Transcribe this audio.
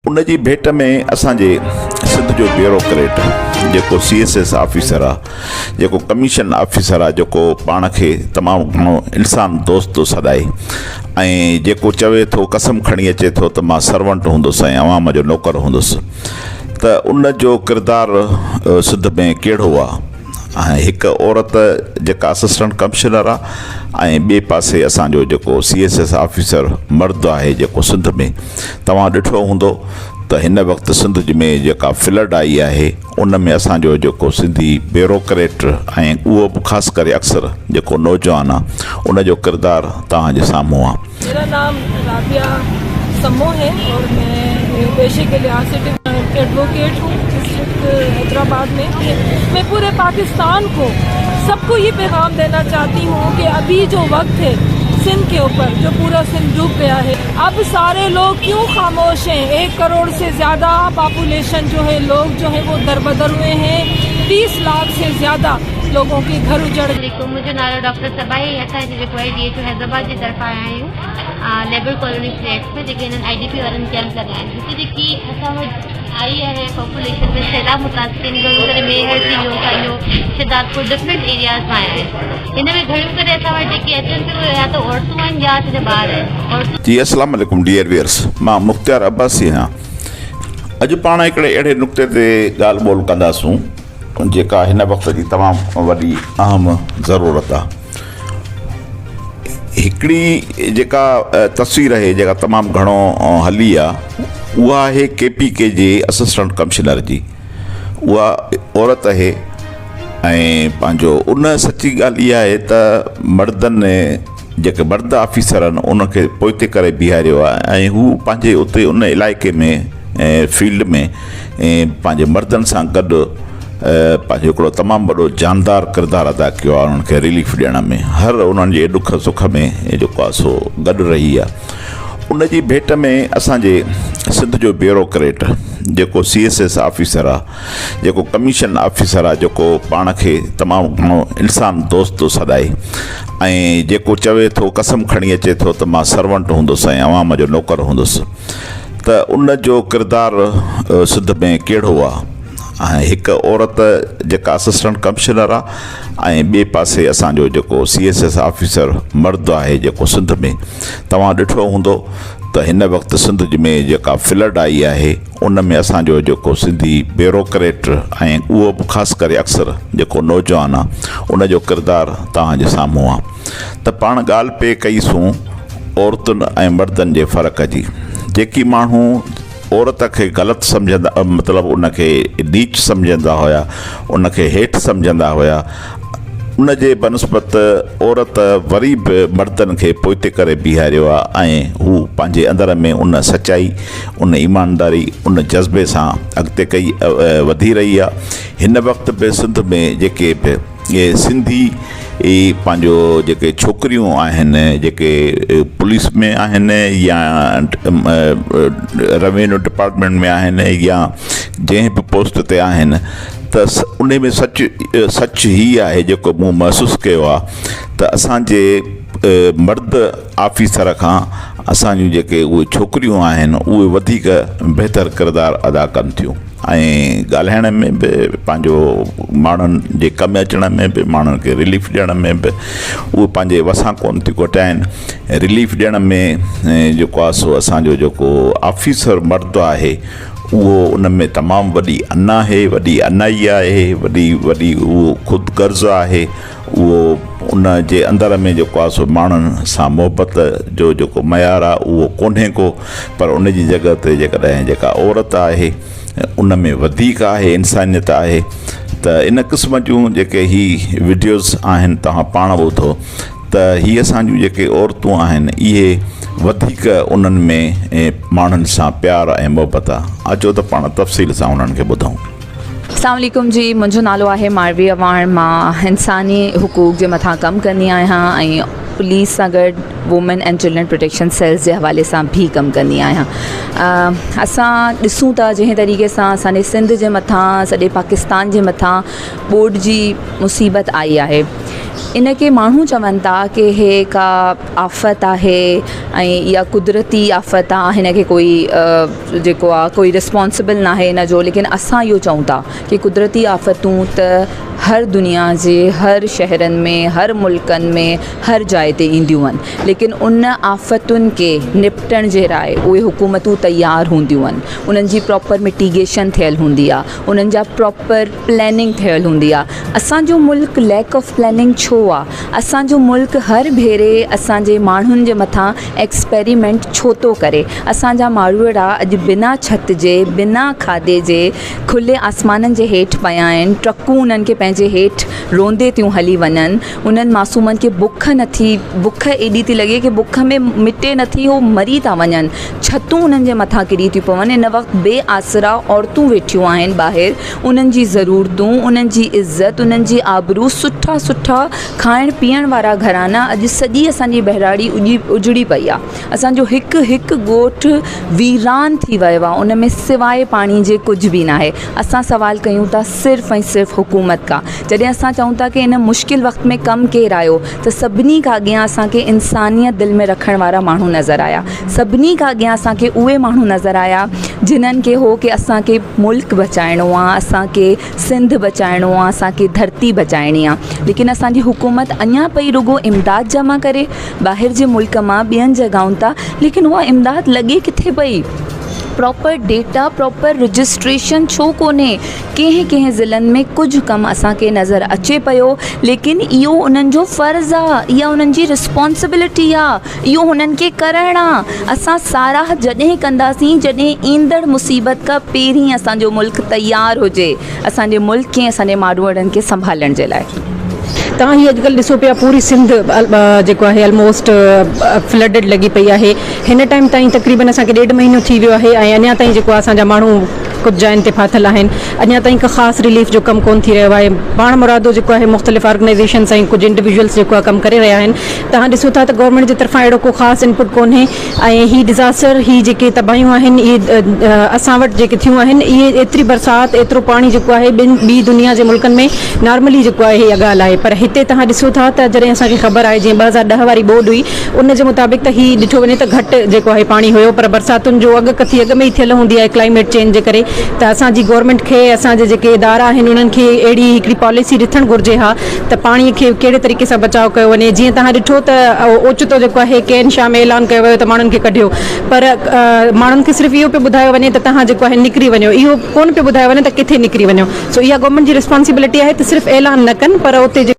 उन जी भेट में असांजे सिंध जो ब्यूरोक्रेट जेको CSS ऑफिसर आहे, जेको कमीशन ऑफिसर आहे, जेको पाण खे तमामु घणो इंसान दोस्त थो सॾाए ऐं जेको चवे थो, कसम खणी अचे थो त मां सर्वेंट हूंदुसि ऐं अवाम जो नौकर हूंदुसि, त उन जो किरदारु सिंध में कहिड़ो आहे। ऐं हिकु औरत जेका असिस्टेंट कमिश्नर आहे ऐं ॿिए पासे असांजो जेको CSS ऑफिसर मर्द आहे जेको सिंध में, तव्हां ॾिठो हूंदो त हिन वक़्तु सिंध में जेका फ्लड आई आहे उन में असांजो जेको सिंधी ब्यूरोक्रेट ऐं उहो बि ख़ासि करे अक्सर जेको नौजवान आहे उन जो किरदारु तव्हांजे साम्हूं आहे। मेरा नाम राबिया सम्मो है और मैं पेशे के लिहाज से एडवोकेट हूँ डिस्ट्रिक्ट हैदराबाद में। मैं पूरे पाकिस्तान को सबको ये पैगाम देना चाहती हूँ कि अभी जो वक्त है सिंध के ऊपर, जो पूरा सिंध डूब गया है, अब सारे लोग क्यों खामोश हैं। 1 करोड़ से ज़्यादा पॉपुलेशन जो है, लोग जो है वो दरबदर हुए हैं। 30 लाख से ज़्यादा लोगों के घर उजड़ गए। मुझे नालो डॉक्टर सभा है। असांजे जेको IDHO हैदराबाद की तरफ़ा आया आहियूं लेबर कॉलोनी फ्लैट्स में जेके हिननि IDP वारनि कैंप लॻाया आहिनि। हिते जेकी असां वटि आई आहे पॉपुलेशन में सैलाब मुतासिरीन घणो करे मेहर थी वियो, कायो शिदातपुर डिफरेंट एरियाज़ में आया आहिनि। हिन में घणो करे असां वटि जेके अचनि पियो या त औरतूं आहिनि या त ॿार आहिनि। जी अस्सलाम वालेकुम डियर व्यूअर्स, मां मुख्तियार अब्बासी आहियां। अॼु पाण हिकिड़े अहिड़े नुक़्ते ते ॻाल्हि ॿोल कंदासूं जेका हिन वक़्त जी तमामु वॾी अहम ज़रूरत आहे। हिकिड़ी जेका तस्वीर आहे जेका तमामु घणो हली आहे उहा आहे KPK जे असिस्टेंट कमिश्नर जी। उहा औरत आहे ऐं पंहिंजो उन सची ॻाल्हि इहा आहे त मर्दनि जेके मर्द ऑफिसर आहिनि उनखे पोइते करे बीहारियो आहे ऐं हू पंहिंजे उते उन इलाइक़े में फील्ड में पंहिंजे मर्दनि सां गॾु पंहिंजो हिकिड़ो तमामु वॾो जानदार किरदारु अदा कयो आहे उन्हनि खे रिलीफ ॾियण में। हर उन्हनि जे ॾुख सुख में जेको आहे सो गॾु रही आहे। उन जी भेट में असांजे सिंध जो ब्यूरोक्रेट जेको CSS ऑफिसर आहे, जेको कमीशन ऑफिसर आहे, जेको पाण खे तमामु घणो इंसान दोस्त थो सॾाए ऐं जेको चवे थो, कसम खणी अचे थो त मां सर्वेंट हूंदुसि ऐं अवाम जो नौकर हूंदुसि, त उन जो किरदारु सिंध में कहिड़ो आहे। ऐं हिकु औरत जेका असिस्टेंट कमिश्नर आहे ऐं ॿिए पासे असांजो जेको CSS ऑफिसर मर्द आहे जेको सिंध में, तव्हां ॾिठो हूंदो त हिन वक़्तु सिंध में जेका फ्लड आई आहे उन में असांजो जेको सिंधी ब्यूरोक्रेट ऐं उहो बि ख़ासि करे अक्सर जेको नौजवान आहे उन जो किरदारु तव्हांजे साम्हूं आहे। त पाण ॻाल्हि पे कईसूं औरतुनि ऐं मर्दनि जे फ़र्क़ जी। जेकी माण्हू औरत खे ग़लति सम्झंदा, मतिलबु उनखे नीच सम्झंदा हुया, उनखे हेठि सम्झंदा हुया, उन जे बनस्बत औरत वरी बि मर्दनि खे पोइते करे बीहारियो आहे ऐं हू पंहिंजे अंदर में उन सचाई, उन ईमानदारी, उन जज़्बे सां अॻिते कई वधी रही आहे। हिन वक़्तु बि सिंध में जेके बि इहे सिंधी पंहिंजो जेके छोकिरियूं आहिनि जेके पुलिस में आहिनि या रेवेन्यू डिपार्टमेंट में आहिनि या जंहिं बि पोस्ट ते आहिनि, त उन में सच ही आहे जेको मूं महसूसु कयो आहे त असांजे मर्द ऑफिसर खां असांजूं जेके उहे छोकिरियूं आहिनि उहे वधीक बहितर किरदारु अदा कनि थियूं ऐं ॻाल्हाइण में बि, पंहिंजो माण्हुनि जे कमु अचण में बि, माण्हुनि खे रिलीफ ॾियण में बि उहे पंहिंजे वसां कोन थी कोटाइनि। रिलीफ ॾियण में जेको आहे सो असांजो जेको ऑफिसर मर्द आहे उहो उन में तमामु वॾी अना आहे, वॾी अनाई आहे, वॾी उहो ख़ुदि गर्ज़ आहे। उहो उन जे अंदर में जेको आहे सो माण्हुनि सां मोहबत जो जेको मयार आहे उहो कोन्हे को, पर उन जी जॻह ते जेकॾहिं जेका औरत आहे उन में वधीक आहे, इंसानियत आहे। त इन क़िस्म जूं जेके ही वीडियोज़ आहिनि तव्हां पाण ॿुधो त हीअ असांजूं जेके औरतूं आहिनि इहे वधीक उन्हनि में माण्हुनि सां प्यार ऐं मोहबत आहे। अचो त पाण तफ़सील सां उन्हनि खे ॿुधूं। अस्सलाम वालेकुम जी, मुंहिंजो नालो आहे मारवी अवान। मां इंसानी हुकूक जे मथां कमु कंदी आहियां ऐं पुलिस सां गॾु women and children protection cells जे हवाले सां भी कमु कंदी आहियां। असां ॾिसूं था जंहिं तरीक़े सां असांजे सिंध जे मथां सॼे पाकिस्तान जे मथां ॿोॾि जी मुसीबत आई आहे, इन खे माण्हू चवनि था कि हे का आफ़त आहे ऐं इहा कुदरती आफ़त आहे, हिन खे कोई जेको आहे कोई रिस्पॉन्सिबल न आहे हिन जो, लेकिन असां इहो चऊं था कि कुदरती आफ़तूं त हर दुनिया जे हर शहरनि में, हर मुल्कनि में, हर जाइ ते ईंदियूं आहिनि, लेकिन उन आफ़तुनि खे निपटण जे लाइ उहे हुकूमतूं तयारु हूंदियूं आहिनि, उन्हनि जी प्रॉपर मिटिगेशन थियल हूंदी आहे, उन्हनि जा प्रॉपर प्लैनिंग थियल हूंदी आहे। असांजो मुल्क लैक ऑफ प्लैनिंग छो आहे? असांजो मुल्क हर भेरे असांजे माण्हुनि जे मथां एक्सपेरिमेंट छो थो करे? असांजा माण्हूड़ा अॼु बिना छत जे, बिना खाधे जे खुले आसमाननि जे हेठि पिया आहिनि, ट्रकूं उन्हनि खे पंहिंजे हेठि रोंदे थियूं हली वञनि, उन्हनि मासूमनि खे बुख एॾी थी लॻे कि बुख में मिटे नथी, हो मरी था वञनि, छतूं उन्हनि जे मथां किरी थियूं पवनि। इन वक़्तु बेआसरा औरतूं वेठियूं आहिनि ॿाहिरि, उन्हनि जी ज़रूरतूं, उन्हनि जी इज़त, उन्हनि जी आबरू, सुठा सुठा खाइण पीअण वारा घराना अॼु सॼी असांजी बहिराड़ी उजड़ी पई आहे। असांजो हिकु हिकु ॻोठु वीरान थी वियो आहे, उन में सवाइ पाणी जे कुझु बि न आहे। असां सवाल कयूं था सिर्फ़ु ऐं सिर्फ़ु हुकूमत खां। जॾहिं असां चऊं था कि इन मुश्किल वक़्त में कमु केरु आयो, त सभिनी खां अॻियां असांखे इंसानियत दिलि में रखण वारा माण्हू नज़र आया, सभिनी खां अॻियां असांखे उहे माण्हू नज़र आया जिन्हनि खे हो कि असांखे मुल्क बचाइणो आहे, असांखे सिंध बचाइणो आहे, असांखे धरती बचाइणी आहे। लेकिन असांजी हुकूमत अञा पई रुगो इमदाद जमा करे ॿाहिरि जे मुल्क मां ॿियनि जॻहियुनि तां, लेकिन उहा इमदाद लॻे किथे पई? प्रॉपर डेटा, प्रॉपर रजिस्ट्रेशन छो कोन्हे? कंहिं ज़िलनि में कुझु कमु असांखे नज़र अचे पियो, लेकिन इहो उन्हनि जो फ़र्ज़ु आहे, इहा उन्हनि जी रिस्पॉन्सिबिलिटी आहे, इहो हुननि खे करणु आहे। असां साराह जॾहिं कंदासीं जॾहिं ईंदड़ मुसीबत खां पहिरीं असांजो मुल्क तयारु हुजे असांजे मुल्क खे, असांजे माण्हुनि खे संभालण जे लाइ। तव्हां हीअ अॼुकल्ह ॾिसो पिया पूरी सिंध जेको आहे ऑलमोस्ट फ्लडेड लॻी पई आहे। हिन टाइम ताईं तक़रीबन असांखे 1.5 महीनो थी वियो आहे ऐं अञा ताईं जेको आहे असांजा माण्हू कुझु जाइनि ते फाथल आहिनि, अञा ताईं का ख़ासि रिलीफ जो कमु कोन थी रहियो आहे। पाण मुरादो जेको आहे मुख़्तलिफ़ ऑर्गनाइज़ेशन्स ऐं कुझु इंडिविजुअल्स जेको आहे कमु करे रहिया आहिनि। तव्हां ॾिसो था त गवर्नमेंट जे तरफ़ां अहिड़ो को ख़ासि इनपुट कोन्हे ऐं हीअ डिज़ास्टर, हीअ जेके तबाहियूं आहिनि, इहे असां वटि जेके थियूं आहिनि, इहे एतिरी बरसाति, एतिरो पाणी जेको आहे ॿी दुनिया जे मुल्कनि में नॉर्मली जेको आहे इहा ॻाल्हि आहे। पर हिते तव्हां ॾिसो था त जॾहिं असांखे ख़बर आहे जीअं 2010 वारी ॿोॾि हुई, उन जे मुताबिक़ त हीअ ॾिठो वञे त घटि जेको आहे पाणी हुयो, पर बरसातुनि जो अॻकथी अॻ में ई थियल हूंदी आहे क्लाइमेट चेंज जे करे। त असांजी गवर्नमेंट खे, असांजे जेके इदारा आहिनि, उन्हनि खे अहिड़ी हिकिड़ी पॉलिसी ॾिसणु घुरिजे हा त पाणीअ खे कहिड़े तरीक़े सां बचाव कयो वञे। जीअं तव्हां ॾिठो त ओचितो जेको आहे कैन शाह में ऐलान कयो वियो त माण्हुनि खे कढियो, पर माण्हुनि खे सिर्फ़ु इहो पियो ॿुधायो वञे त तव्हां जेको आहे निकिरी वञो, इहो कोन पियो ॿुधायो वञे त किथे निकिरी वञो। सो इहा गवर्नमेंट जी रिस्पॉन्सिबिलिटी आहे त सिर्फ़ु ऐलान न कनि, पर उते